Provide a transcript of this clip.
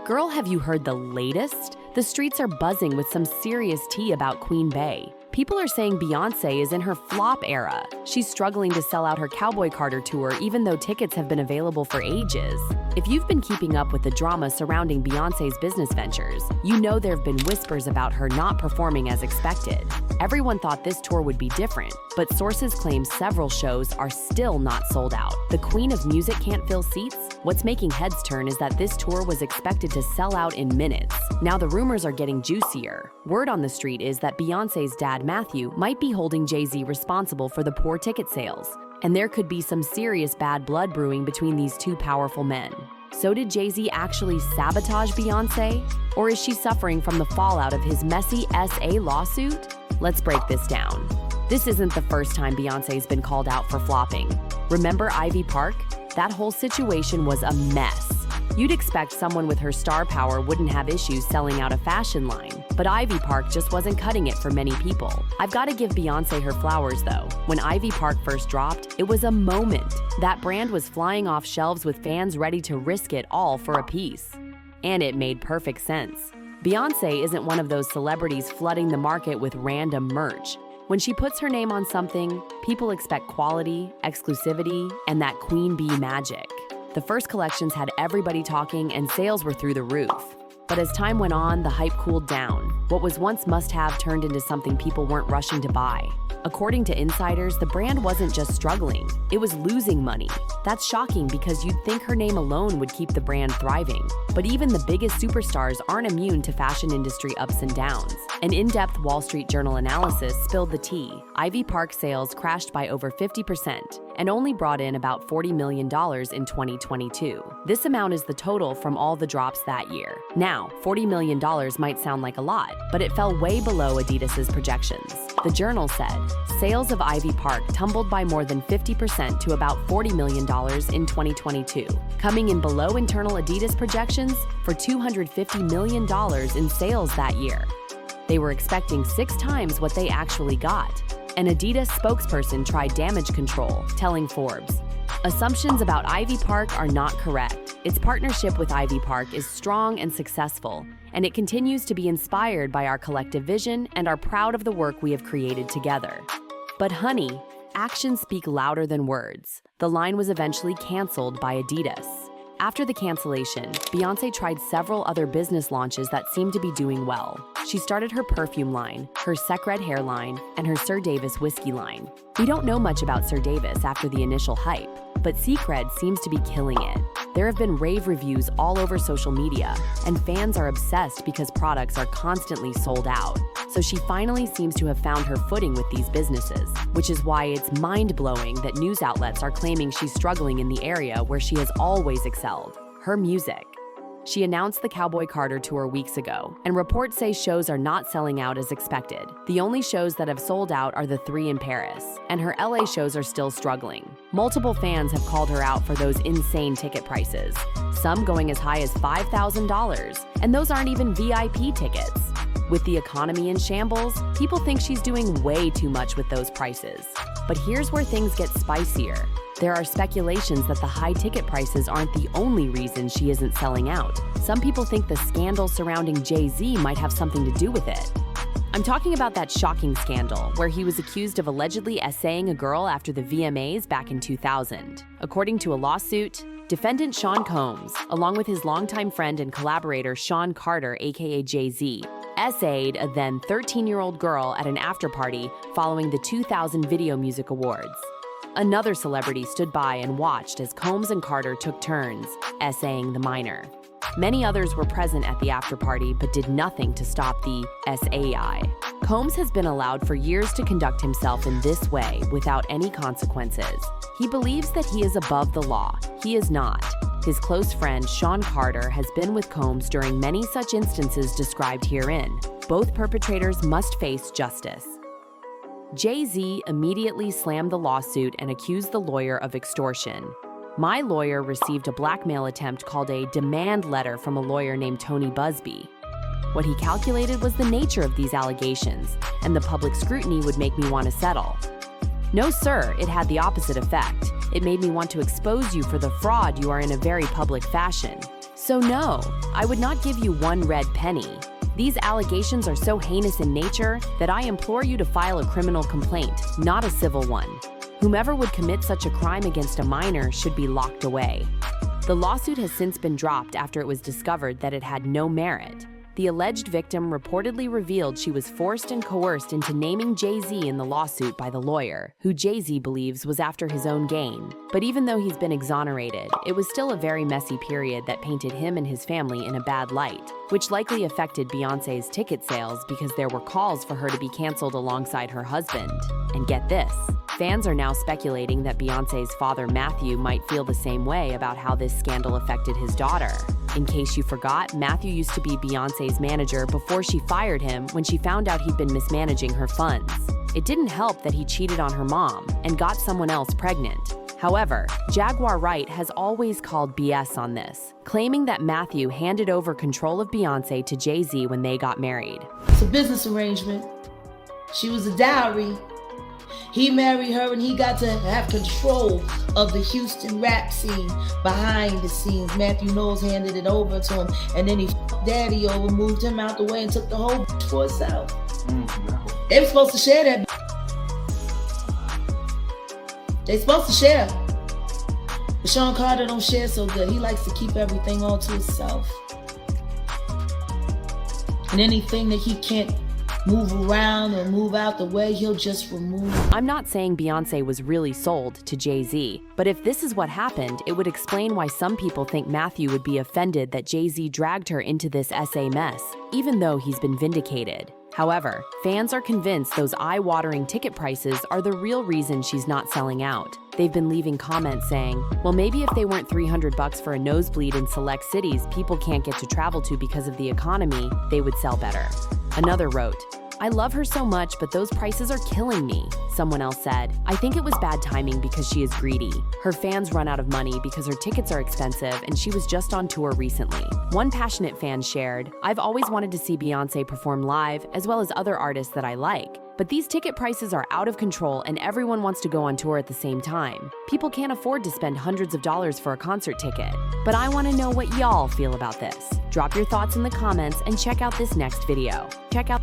Girl, have you heard the latest? The streets are buzzing with some serious tea about Queen Bey. People are saying Beyoncé is in her flop era. She's struggling to sell out her Cowboy Carter Tour even though tickets have been available for ages. If you've been keeping up with the drama surrounding Beyoncé's business ventures, you know there have been whispers about her not performing as expected. Everyone thought this tour would be different, but sources claim several shows are still not sold out. The Queen of Music can't fill seats? What's making heads turn is that this tour was expected to sell out in minutes. Now the rumors are getting juicier. Word on the street is that Beyoncé's dad Matthew might be holding Jay-Z responsible for the poor ticket sales, and there could be some serious bad blood brewing between these two powerful men. So did Jay-Z actually sabotage Beyoncé? Or is she suffering from the fallout of his messy SA lawsuit? Let's break this down. This isn't the first time Beyoncé's been called out for flopping. Remember Ivy Park? That whole situation was a mess. You'd expect someone with her star power wouldn't have issues selling out a fashion line, but Ivy Park just wasn't cutting it for many people. I've got to give Beyoncé her flowers though. When Ivy Park first dropped, it was a moment. That brand was flying off shelves with fans ready to risk it all for a piece. And it made perfect sense. Beyoncé isn't one of those celebrities flooding the market with random merch. When she puts her name on something, people expect quality, exclusivity, and that Queen Bee magic. The first collections had everybody talking and sales were through the roof. But as time went on, the hype cooled down. What was once must-have turned into something people weren't rushing to buy. According to insiders, the brand wasn't just struggling, it was losing money. That's shocking because you'd think her name alone would keep the brand thriving. But even the biggest superstars aren't immune to fashion industry ups and downs. An in-depth Wall Street Journal analysis spilled the tea. Ivy Park sales crashed by over 50% and only brought in about $40 million in 2022. This amount is the total from all the drops that year. Now, $40 million might sound like a lot, but it fell way below Adidas's projections. The Journal said, sales of Ivy Park tumbled by more than 50% to about $40 million in 2022, coming in below internal Adidas projections for $250 million in sales that year. They were expecting 6 times what they actually got. An Adidas spokesperson tried damage control, telling Forbes, "Assumptions about Ivy Park are not correct. Its partnership with Ivy Park is strong and successful, and it continues to be inspired by our collective vision and are proud of the work we have created together." But honey, actions speak louder than words. The line was eventually canceled by Adidas. After the cancellation, Beyoncé tried several other business launches that seemed to be doing well. She started her perfume line, her Sec Red hair line, and her Sir Davis whiskey line. We don't know much about Sir Davis after the initial hype, but Secret seems to be killing it. There have been rave reviews all over social media, and fans are obsessed because products are constantly sold out. So she finally seems to have found her footing with these businesses, which is why it's mind-blowing that news outlets are claiming she's struggling in the area where she has always excelled, her music. She announced the Cowboy Carter Tour weeks ago, and reports say shows are not selling out as expected. The only shows that have sold out are the 3 in Paris, and her LA shows are still struggling. Multiple fans have called her out for those insane ticket prices, some going as high as $5,000, and those aren't even VIP tickets. With the economy in shambles, people think she's doing way too much with those prices. But here's where things get spicier. There are speculations that the high ticket prices aren't the only reason she isn't selling out. Some people think the scandal surrounding Jay-Z might have something to do with it. I'm talking about that shocking scandal where he was accused of allegedly essaying a girl after the VMAs back in 2000. According to a lawsuit, defendant Sean Combs, along with his longtime friend and collaborator Sean Carter, aka Jay-Z, essayed a then 13-year-old girl at an after-party following the 2000 Video Music Awards. Another celebrity stood by and watched as Combs and Carter took turns essaying the minor. Many others were present at the after-party but did nothing to stop the SAI. Combs has been allowed for years to conduct himself in this way without any consequences. He believes that he is above the law. He is not. His close friend Sean Carter has been with Combs during many such instances described herein. Both perpetrators must face justice. Jay-Z immediately slammed the lawsuit and accused the lawyer of extortion. My lawyer received a blackmail attempt called a demand letter from a lawyer named Tony Busby. What he calculated was the nature of these allegations, and the public scrutiny would make me want to settle. No, sir, it had the opposite effect. It made me want to expose you for the fraud you are in a very public fashion. So no, I would not give you one red penny. These allegations are so heinous in nature that I implore you to file a criminal complaint, not a civil one. Whomever would commit such a crime against a minor should be locked away. The lawsuit has since been dropped after it was discovered that it had no merit. The alleged victim reportedly revealed she was forced and coerced into naming Jay-Z in the lawsuit by the lawyer, who Jay-Z believes was after his own gain. But even though he's been exonerated, it was still a very messy period that painted him and his family in a bad light, which likely affected Beyoncé's ticket sales because there were calls for her to be canceled alongside her husband. And get this, fans are now speculating that Beyoncé's father Matthew might feel the same way about how this scandal affected his daughter. In case you forgot, Matthew used to be Beyoncé's manager before she fired him when she found out he'd been mismanaging her funds. It didn't help that he cheated on her mom and got someone else pregnant. However, Jaguar Wright has always called BS on this, claiming that Matthew handed over control of Beyoncé to Jay-Z when they got married. It's a business arrangement. She was a dowry. He married her and he got to have control of the Houston rap scene behind the scenes. Matthew Knowles handed it over to him, and then he f***ed Daddy over, moved him out the way, and took the whole for himself. They were supposed to share that. They supposed to share. But Sean Carter don't share so good. He likes to keep everything all to himself. And anything that he can't move around or move out the way, he'll just remove. I'm not saying Beyoncé was really sold to Jay-Z, but if this is what happened, it would explain why some people think Matthew would be offended that Jay-Z dragged her into this SA mess, even though he's been vindicated. However, fans are convinced those eye-watering ticket prices are the real reason she's not selling out. They've been leaving comments saying, well, maybe if they weren't $300 for a nosebleed in select cities people can't get to travel to because of the economy, they would sell better. Another wrote, I love her so much, but those prices are killing me. Someone else said, I think it was bad timing because she is greedy. Her fans run out of money because her tickets are expensive and she was just on tour recently. One passionate fan shared, I've always wanted to see Beyoncé perform live, as well as other artists that I like. But these ticket prices are out of control and everyone wants to go on tour at the same time. People can't afford to spend hundreds of dollars for a concert ticket. But I want to know what y'all feel about this. Drop your thoughts in the comments and check out this next video. Check out